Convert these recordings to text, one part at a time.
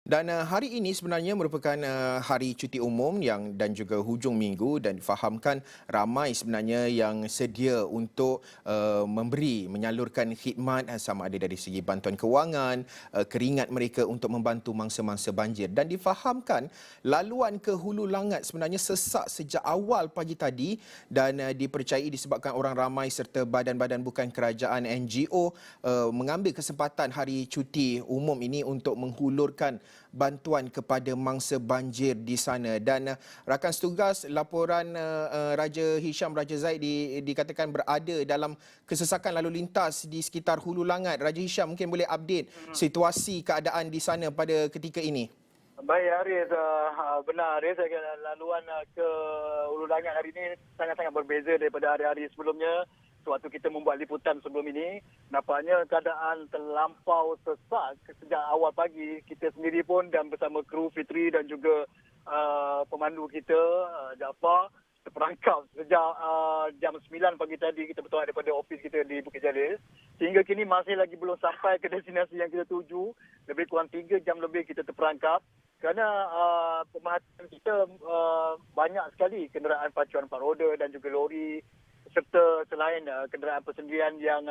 Dan hari ini sebenarnya merupakan hari cuti umum dan juga hujung minggu dan difahamkan ramai sebenarnya yang sedia untuk menyalurkan khidmat sama ada dari segi bantuan kewangan, keringat mereka untuk membantu mangsa-mangsa banjir. Dan difahamkan laluan ke Hulu Langat sebenarnya sesak sejak awal pagi tadi dan dipercayai disebabkan orang ramai serta badan-badan bukan kerajaan NGO mengambil kesempatan hari cuti umum ini untuk menghulurkan bantuan kepada mangsa banjir di sana. Dan rakan setugas laporan Raja Hisham Raja Zaid dikatakan berada dalam kesesakan lalu lintas di sekitar Hulu Langat. Raja Hisham mungkin boleh update situasi keadaan di sana pada ketika ini. Baik Haris, benar Haris, laluan ke Hulu Langat hari ini sangat-sangat berbeza daripada hari-hari sebelumnya. Sewaktu kita membuat liputan sebelum ini, nampaknya keadaan terlampau sesak sejak awal pagi. Kita sendiri pun dan bersama kru Fitri dan juga pemandu kita, Jaafar, terperangkap sejak jam 9 pagi tadi. Kita bertolak daripada ofis kita di Bukit Jalil. Sehingga kini masih lagi belum sampai ke destinasi yang kita tuju. Lebih kurang 3 jam lebih kita terperangkap. Kerana pemerhatian kita banyak sekali kenderaan pacuan 4 roda dan juga lori serta selain kenderaan persendirian yang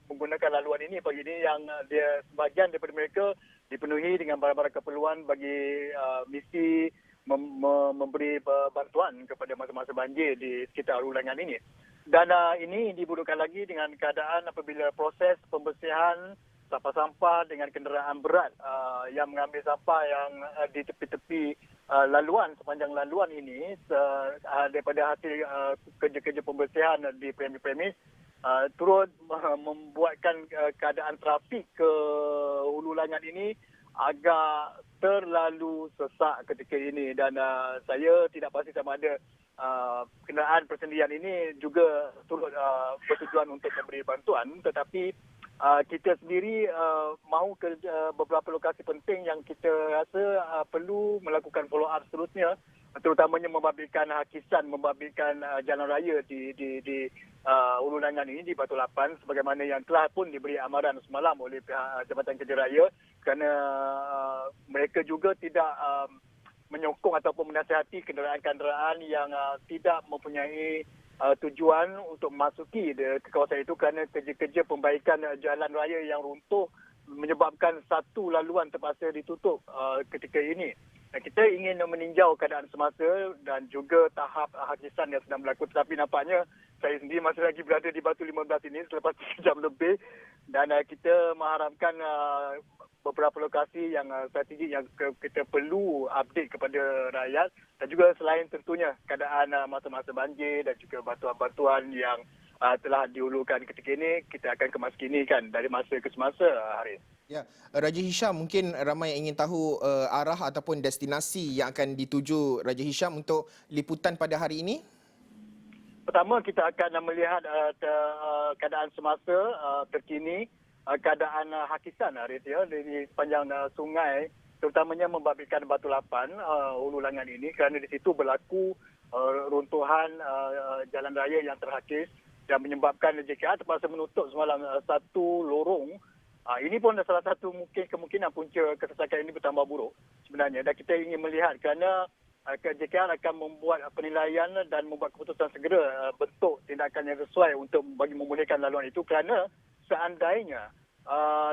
menggunakan laluan ini pagi ini yang dia sebahagian daripada mereka dipenuhi dengan barang-barang keperluan bagi misi memberi bantuan kepada masa-masa banjir di sekitar Hulu Langat ini. Dan ini dibutuhkan lagi dengan keadaan apabila proses pembersihan sampah-sampah dengan kenderaan berat yang mengambil sampah yang di tepi-tepi laluan, sepanjang laluan ini daripada hasil kerja-kerja pembersihan di premis-premis turut membuatkan keadaan trafik ke Hulu Langat ini agak terlalu sesak ketika ini. Dan saya tidak pasti sama ada kenderaan persendirian ini juga turut bertujuan untuk memberi bantuan, tetapi kita sendiri mahu ke beberapa lokasi penting yang kita rasa perlu melakukan follow up seterusnya, terutamanya membabitkan hakisan, membabitkan jalan raya di Hulu Langat ini di Batu Lapan, sebagaimana yang telah pun diberi amaran semalam oleh pihak Jabatan Kerja Raya, kerana mereka juga tidak menyokong ataupun menasihati kenderaan-kenderaan yang tidak mempunyai tujuan untuk memasuki ke kawasan itu, kerana kerja-kerja pembaikan jalan raya yang runtuh menyebabkan satu laluan terpaksa ditutup ketika ini. Dan kita ingin meninjau keadaan semasa dan juga tahap hakisan yang sedang berlaku, tetapi nampaknya saya sendiri masih lagi berada di Batu 15 ini selepas 3 jam lebih, dan kita mengharapkan beberapa lokasi yang strategik yang kita perlu update kepada rakyat, dan juga selain tentunya keadaan masa-masa banjir dan juga bantuan-bantuan yang telah diulurkan ketika ini, kita akan kemaskinikan dari masa ke semasa, Haris. Ya, Raja Hisham, mungkin ramai yang ingin tahu arah ataupun destinasi yang akan dituju Raja Hisham untuk liputan pada hari ini. Pertama, kita akan melihat keadaan semasa terkini, keadaan hakisan Haris, ya, di sepanjang sungai, terutamanya membabitkan Batu Lapan, Hulu Langat ini, kerana di situ berlaku runtuhan jalan raya yang terhakis dan menyebabkan JKR terpaksa menutup semalam satu lorong. Ini pun salah satu kemungkinan punca kesesakan ini bertambah buruk sebenarnya, dan kita ingin melihat kerana JKR akan membuat penilaian dan membuat keputusan segera bentuk tindakan yang sesuai untuk bagi memulihkan laluan itu, kerana seandainya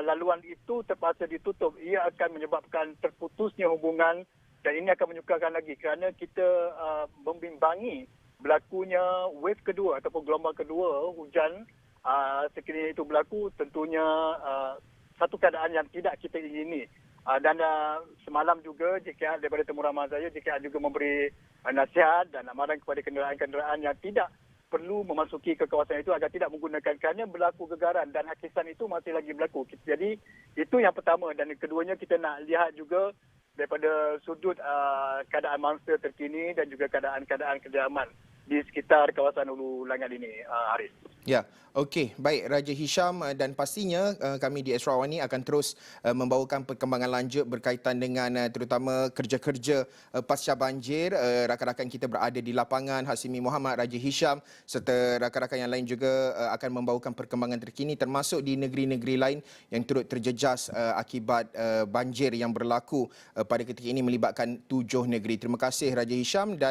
laluan itu terpaksa ditutup, ia akan menyebabkan terputusnya hubungan, dan ini akan menyukarkan lagi kerana kita membimbangi berlakunya wave kedua ataupun gelombang kedua hujan. Sekiranya itu berlaku, tentunya satu keadaan yang tidak kita ingini. Dan semalam juga JKR, daripada temu ramah saya, JKR juga memberi nasihat dan amaran kepada kenderaan-kenderaan yang tidak perlu memasuki ke kawasan itu agar tidak menggunakan, kerana berlaku gegaran dan hakisan itu masih lagi berlaku. Jadi itu yang pertama, dan keduanya kita nak lihat juga daripada sudut keadaan mangsa terkini dan juga keadaan kediaman di sekitar kawasan Hulu Langat ini, Haris. Ya, okey. Baik Raja Hisham, dan pastinya kami di Astro Awani akan terus membawakan perkembangan lanjut berkaitan dengan terutama kerja-kerja pasca banjir. Rakan-rakan kita berada di lapangan, Hasimi Muhammad, Raja Hisham serta rakan-rakan yang lain juga akan membawakan perkembangan terkini termasuk di negeri-negeri lain yang turut terjejas akibat banjir yang berlaku pada ketika ini melibatkan 7 negeri. Terima kasih Raja Hisham dan